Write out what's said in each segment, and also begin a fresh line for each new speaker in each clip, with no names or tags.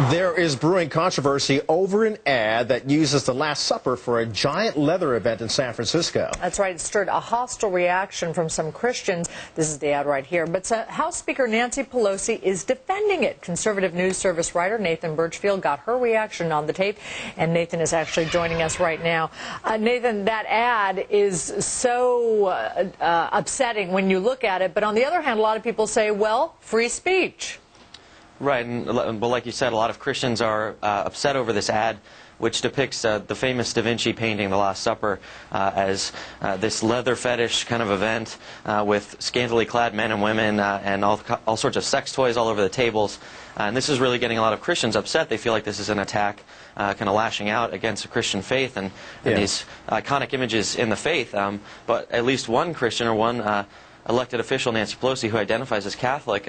There is brewing controversy over an ad that uses the Last Supper for a giant leather event in San Francisco.
That's right. It stirred a hostile reaction from some Christians. This is the ad right here. But House Speaker Nancy Pelosi is defending it. Conservative news service writer Nathan Burchfiel got her reaction on the tape, and Nathan is actually joining us right now. Nathan, that ad is so upsetting when you look at it. But on the other hand, a lot of people say, well, free speech.
Right, and well, like you said, a lot of Christians are upset over this ad, which depicts the famous Da Vinci painting, The Last Supper, as this leather fetish kind of event with scantily clad men and women and all sorts of sex toys all over the tables. And this is really getting a lot of Christians upset. They feel like this is an attack, kind of lashing out against the Christian faith and these iconic images in the faith. But at least one Christian or one elected official, Nancy Pelosi, who identifies as Catholic,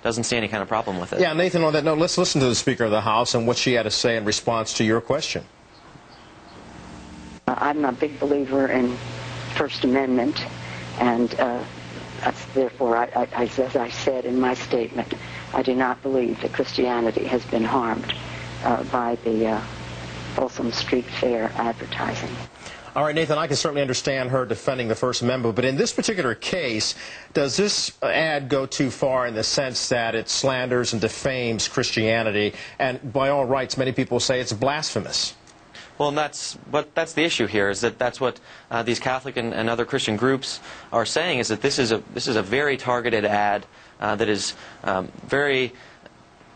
doesn't see any kind of problem with it.
Yeah, Nathan, on that note, let's listen to the Speaker of the House and what she had to say in response to your question.
I'm a big believer in First Amendment, and therefore, as I said in my statement, I do not believe that Christianity has been harmed by the Folsom Street Fair advertising.
All right, Nathan, I can certainly understand her defending the First Amendment, but in this particular case, does this ad go too far in the sense that it slanders and defames Christianity, and by all rights, many people say it's blasphemous?
Well, and that's the issue here, is that that's what these Catholic and other Christian groups are saying, is that this is a very targeted ad that is very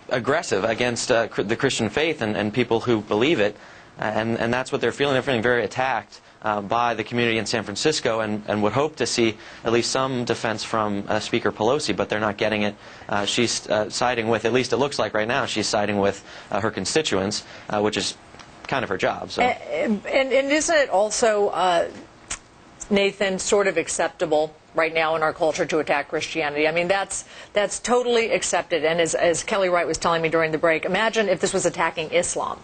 aggressive against the Christian faith and people who believe it, and that's what they're feeling. They're feeling very attacked by the community in San Francisco, and would hope to see at least some defense from Speaker Pelosi, but they're not getting it. She's siding with, at least it looks like right now, she's siding with her constituents, which is kind of her job. So.
And isn't it also, Nathan, sort of acceptable right now in our culture to attack Christianity? I mean, that's totally accepted. And as Kelly Wright was telling me during the break, imagine if this was attacking Islam.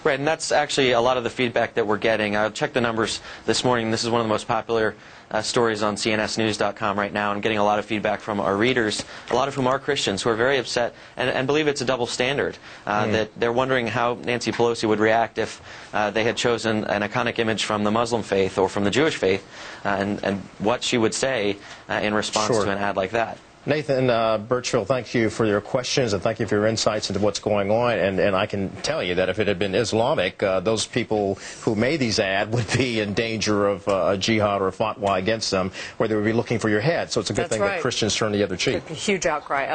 Right, and that's actually a lot of the feedback that we're getting. I checked the numbers this morning. This is one of the most popular stories on cnsnews.com right now, and getting a lot of feedback from our readers, a lot of whom are Christians, who are very upset and believe it's a double standard, that they're wondering how Nancy Pelosi would react if they had chosen an iconic image from the Muslim faith or from the Jewish faith, and what she would say in response to an ad like that.
Nathan Burchfiel, thank you for your questions and thank you for your insights into what's going on. And I can tell you that if it had been Islamic, those people who made these ads would be in danger of a jihad or a fatwa against them, where they would be looking for your head. So it's a good thing that Christians turn the other cheek.
A huge outcry. Okay.